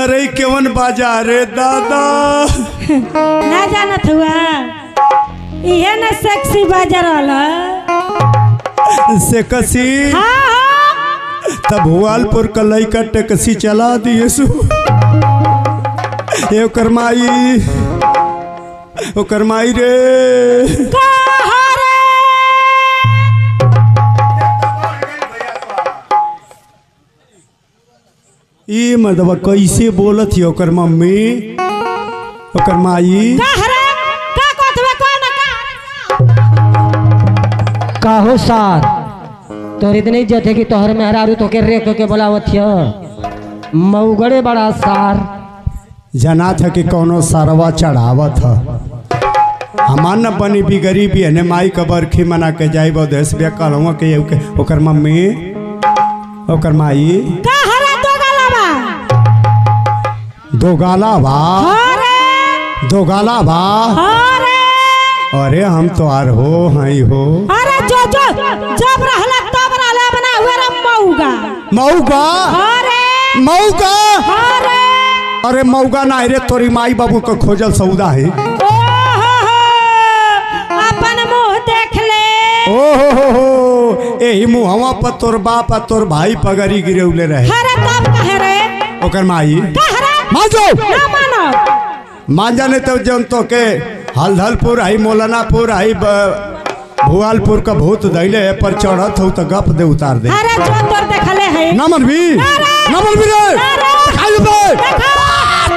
अरे केवन बाजार रे दादा ना जानत हुआ ये ना सेक्सी बाजार वाला से कसी तब भुआलपुर का लइका टैक्सी चला दिए सु ए करमाई रे ये मर्दवा कैसे बोलत ही ओकर मम्मी ओकर माई काहो सार तोर इतनी इज्जत है कि तोहर मेहरारू तो के रेख के बोलावत ह मऊगड़े बड़ा सार जना था कि कोनो सारवा चढ़ावत ह हमार न बनी भी गरीबी है ने माई का बरखी मना के जाई बो देश बे कहलवा के ओकर मम्मी ओकर माई दो गाला बा अरे हम तो आर हो हई हो अरे जो जब रहला तब रहला बना हुए मऊगा अरे मऊगा ना रे तोरी माई बाबू को खोजल सौदा है अपन मुंह देख ले ओहो एही मुहवा पर तोर बाप और तोर भाई पगड़ी गिरौले रहे अरे तब कहे रे ओकर माई मांजो ना मानो मान जाने तो जन तो के हलधलपुर आई मौलानापुर आई भुआलपुर का भूत दैले पर चढ़त हो तो गप दे उतार दे अरे जो तोर देखले है नमन भी रे खाई दे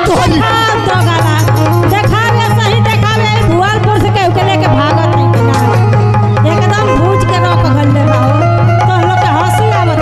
तो गाला देखा रे सही देखा रे भुआलपुर से केहू के लेके भागत नहीं किना एकदम भूज के रख गले रहो तो हम लोग के हंसी आवत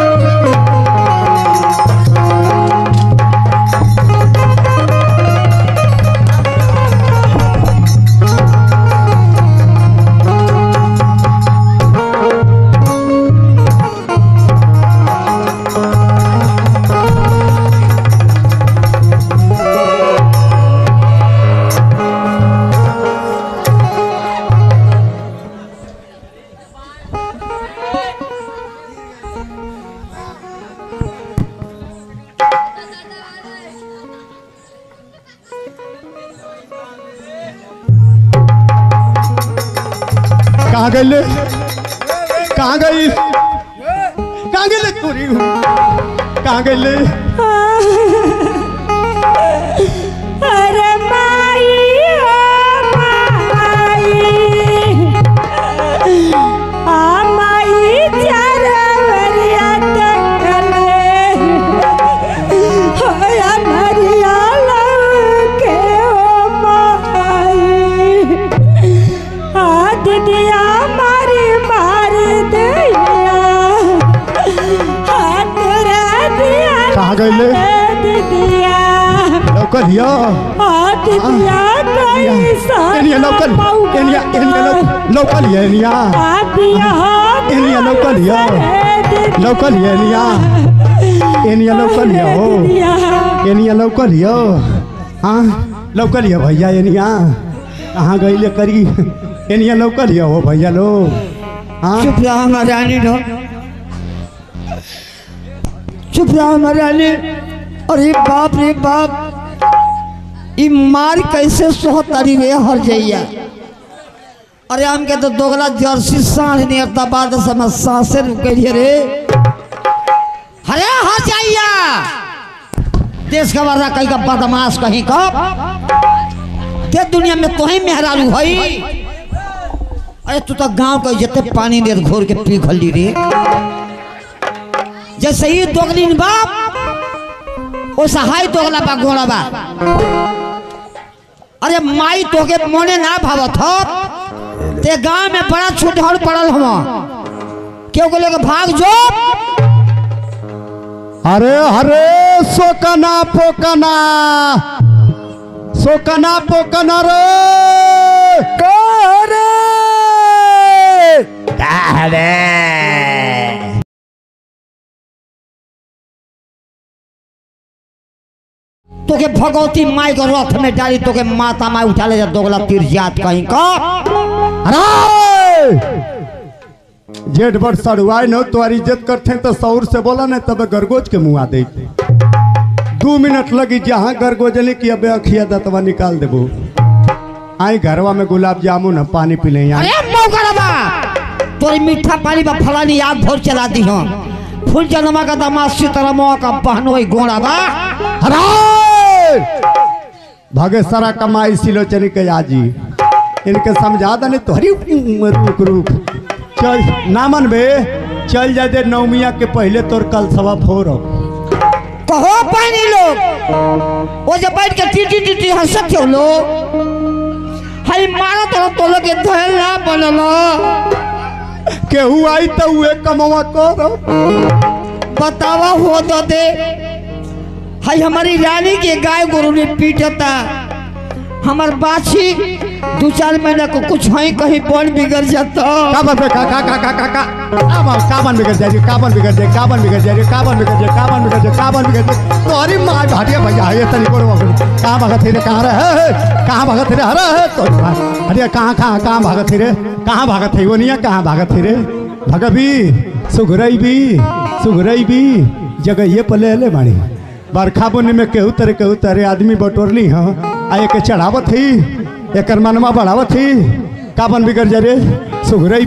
कहाँ गई तोरी कहाँ गई अरे माई लौकल भैया एनिया कहाँ गई करी एनिया लौकल हो भैया लोग चुप रहा महारानी ढो चुप रहा महारानी। अरे बाप रे बाप ई मार कैसे सोहतारी रे हर जइया। अरे हम के तो दोगला जर्सी सांड ने अपना बाद समय सांसे रुक गई रे। अरे हर जइया देश का वाला कहीं का बदमाश कहीं का ते दुनिया में तो ही मेहरारू हई। अरे तू तो गांव का जितने पानी ने घोर के पी खली रे। जैसे ही दोगली बाप वो सहाय दोगला बा घोड़ा बा। अरे माई तो के मोने ना भावत हो ते गांव में बड़ा छुटहड़ पड़ल हम क्यों को लेके भाग जो। अरे हरे सोकना पोकना सोकना पोकना रे तो के भगवती माई को रथ में डाली तो के माता माई उठा ले जा दोगला तीर जात कहीं का। अरे जेठ भर सड़ुआई न तुम्हारी इज्जत करते तो सौर से बोला नहीं तब गरगोज के मुँह दे 2 मिनट लगी जहाँ गरगोजली की अबे अखिया दतवा निकाल देबो। आई घरवा में गुलाब जामुन है, पानी पी ले। अरे मौगरबा तोरी मीठा पानी में फलानी याद भोर चला दी हो। फूल जनमा का दामाद सीतारामवा का बहनोई गोड़ा बा। अरे भागे सारा कमाई सिलोचनी के आजी इनके समझा दे नहीं तो हरी रुक रुक चल ना मन बे चल जा दे नवमिया के पहले तोर कल सवा फोर कहो पानी लोग वो जब बैठ के टीटी टीटी हंसत हो लोग हाय मारो तो लोग के धैल ना बनलो केहू आई तो वे कमवा कर बतावा हो तो दे हाय हमारी रानी के गाय गोरु ने पीटता हमार बाछी 2-4 महीना को कुछ है कहीं बन बिगड़ जाता काबन बे का काबन बिगड़ जाए काबन बिगड़ जाए काबन बिगड़ जाए काबन बिगड़ जाए काबन बिगड़ जाए काबन बिगड़ जाए तो अरे माँ घाटिया भैया ये तनी को कहाँ भागत रे कहाँ रहे कहाँ भागत रे अरे तो अरे कहाँ भागत रे कहाँ भागत है वो नहीं कहाँ भागत रे भगवी सुघरई भी जगह ये पले ले बाड़ी बरखा बुनी में केहू तरह आदमी बटोरली हाँ आए के चढ़ावत ही एक मनवा बढ़ावत ही काबन बिगड़ जा रे सुघरई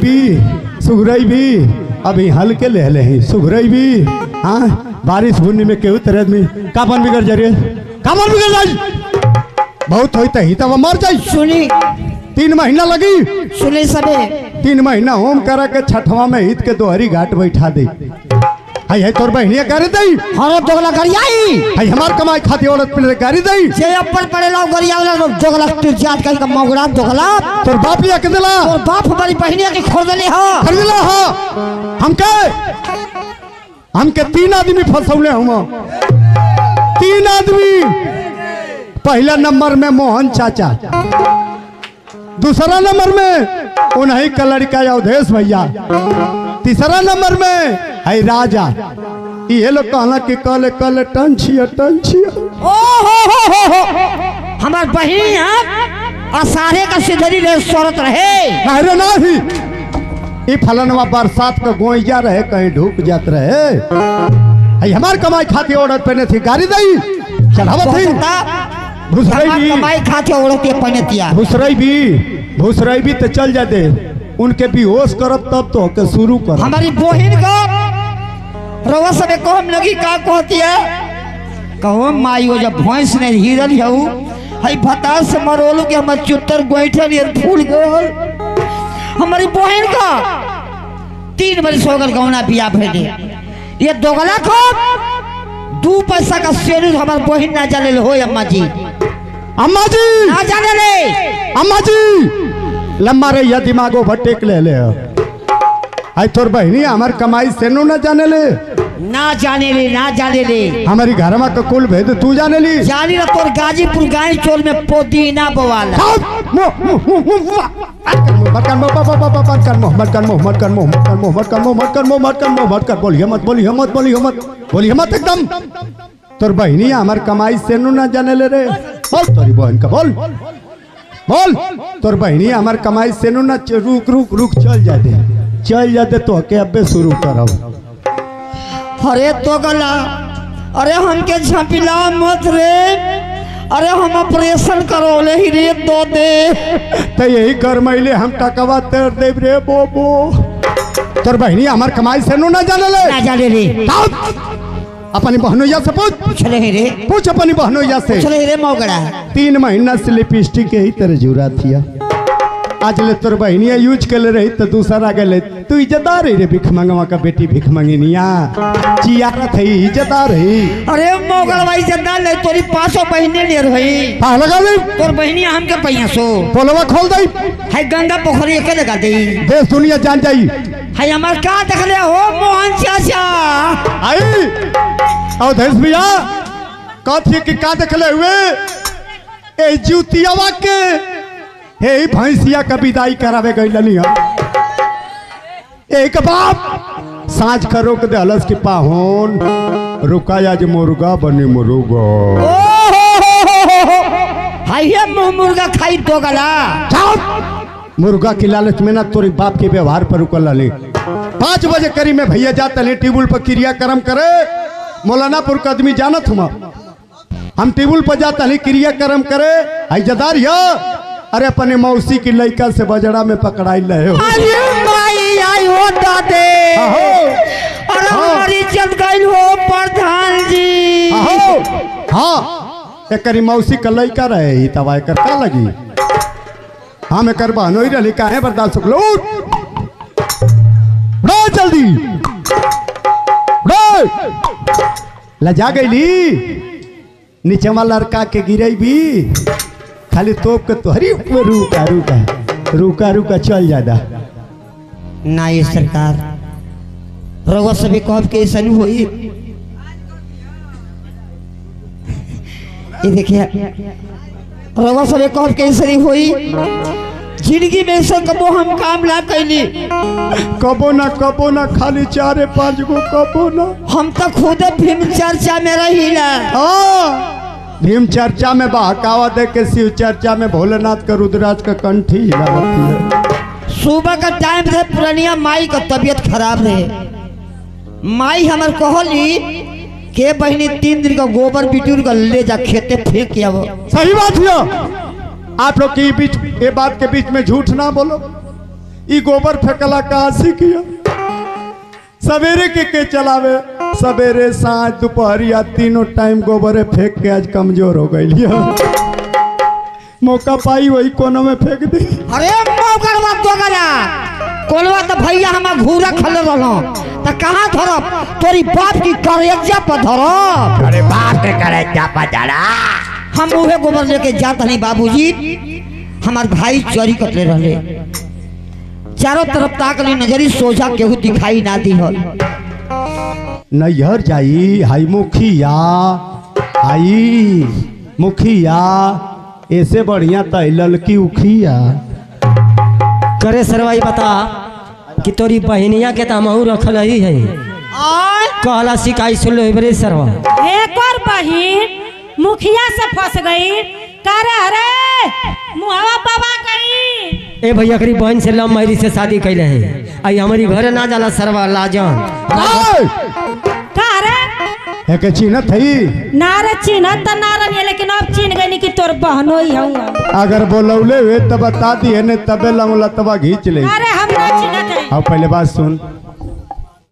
भी अभी हल्के ले ले ही सुघरई भी हाँ बारिश बुनी में केहू तरह आदमी काबन बिगड़ जा रे काबन बिगड़ जाई बहुत होई ही तब मर जाई सुनी 3 महीना लगी सुनी सबे 3 महीना होम करा के छठवा में हित के दोहरी घाट बैठा दे है तोर बहनिया गाड़ी दई हरो दोगला गरियाई है हमार कमाई खाती औरत पे गाड़ी दई जे अप्पर पड़े लो गरिया वाला दोगला तू जात का मगुड़ा दोगला तोर बाप लिया के दिला और बाप हमारी बहनिया के खोदले हो खरीदला हो हमके 3 आदमी फसौले हम 3 आदमी पहला नंबर में मोहन चाचा दूसरा नंबर में उन्हीं का लड़का अवधेश भैया तीसरा नंबर में है राजा ये लोग कहला कि कल टंछिया ओ हो हमार बहिनिया असारे का सिधरी रे सोरत रहे अरे नहीं ये फलनवा बरसात का गोइया रहे कहीं ढूक जात रहे है हमार कमाई खाती औरत पहने थी गाड़ी दई चढ़ावत थी भूसरई कमाई खाते औरत ये पहनतिया भूसरई भी तो चल जाते उनके भी होश करब तब तो के शुरू कर हमारी बहन को रवा सबे को हम लगी का कहती है कहो माई वो जब भैंस ने हिरल हऊ हई भतार से मरोलू के हमर चुत्तर गोइठल ये फूल गल हमारी बहन का 3 बरस हो गल गौना बिया भेदे ये दोगला को 2 पैसा का सेरू हमार बहन ना जाने हो अम्मा जी ना जाने ले अम्मा जी लम्बा रही दिमागो भट्टेक ले आई तोर बहनी हमार कमाई से न जाने ले हमारी घर में तो कुल भेद तू जाने ली जानी ना तोर गाजीपुर गाय चोल में पुदीना बोवाला बोलिए मत एकदम तोर बहनी हमार कमाई से न जाने ले रे बोल तोरी बहन का बोल तोर बहनी हमार कमाई से न रुक चल जाते तो के अबे शुरू करब अरे तो गला अरे हमके झपिला मत रे अरे हम ऑपरेशन करौले ही रे दो दे तो यही कर मैले हम टकवा तेर देव रे बोबो तोर बहनी हमार कमाई से न जाने ले अपनी बहनोइया से पूछ अपनी बहनोइया से रे मौगड़ा 3 महीना से लिपस्टिक के ही तरह जुरा थिया आज ले तोर बहनिया यूज कर ले रही तो दूसरा गले तू इज्जतदार है रे भिख मंगवा का बेटी भिख मंगिनिया चियारा थी इज्जतदार है अरे मौगड़ भाई इज्जतदार ले तोरी 500 बहने ले रही हां लगा दे तोर बहनिया हमके पैया सो पोलवा खोल दई है गंगा पोखरी के लगा दे देश दुनिया जान जाई है हमार का देखले हो मोहन चाचा आई अवधेश भैया कथी की का देखले हुए ए जूतियावा के हे भैंसिया का विदाई करावे गई एक बाप साँझ का रोक दे अलस की पाहुन रुका आज मुर्गा बने मुर्गा हाय मुर्गा खाई तो गला मुर्गा की लालच में ना तोरी बाप के व्यवहार पर रुकल ली 5 बजे करीब में भैया जाता नहीं टेबुल पर क्रियाक्रम करे मौलानापुर का आदमी जानत हम हम टेबुल पर जाता ही क्रियाक्रम करे आई जदार यो अरे अपने मौसी की लड़का से बजड़ा में पकड़ाई रहे हो अरे माई आई हो दादे अरे हमारी इज्जत गई हो प्रधान जी हाँ एक मौसी का लड़का रहे ही तब एकर का लगी हाँ मैं कर बहनोई रही काहे बर्दाश्त लो जल्दी लजा गईली नीचे वाला लड़का के गिरे भी खाली तोप के तोहरी रुका रुका रुका रुका चल जादा ना ये सरकार रउआ सभी कहब के ऐसा नहीं हुई ये देखिए रउआ सभी कहब के ऐसा नहीं हुई जिंदगी में से कबो हम काम ना कैली कबो ना खाली 4-5 गो कबो ना हम तो खुद भीम चर्चा में रहीला भीम चर्चा में बहकावा दे के शिव चर्चा में भोलेनाथ का रुद्राज का कंठी सुबह का टाइम रहे पुरानिया माई का तबीयत खराब रहे माई हमार कहली के बहनी 3 दिन का गोबर बिटूर का ले जा खेते फेंक किया वो सही बात हुआ आप लोग के बीच ये बात के बीच में झूठ ना बोलो ये गोबर फेंकला कहाँ सीखिया सवेरे के चलावे सवेरे सांझ दोपहरिया तीनों टाइम गोबरे फेंक के आज कमजोर हो गई मौका पाई वही कोनों में फेंक दी अरे मौका बात तो गया कोलवा तो भैया हम घूरा खले रहलो तो कहां धरब तोरी बाप की करेजा पर धरब अरे बाप के करेजा पर धरा हम उहे गोबर लेके जात नहीं बाबूजी हमार भाई चोरी करते रहले चारों तरफ ताकली नजरी सोझा केहू दिखाई ना दी हो नैहर जाई हाई मुखिया ऐसे बढ़िया तो ललकी उखिया करे सरवाई बता कि तोरी बहनिया के तमहू रखल ही है कहला शिकायत सुन लो बरे सरवा एक और बहिन मुखिया से फंस गई करे अरे मुहवा बाबा गई ए भैया करी बहन से लव मैरिज से शादी कैले हैं आई हमारी घर ना जाला सरवा लाजन का रे है चिन्हत है नारे चिन्हत त नारन ये लेकिन अब चिन्ह गई कि तोर बहनो ही हूँ अगर बोलौले हुए तब बता दी है ने तबे लंगला तबा घींच ले अरे हम ना चिन्हत है अब पहले बात सुन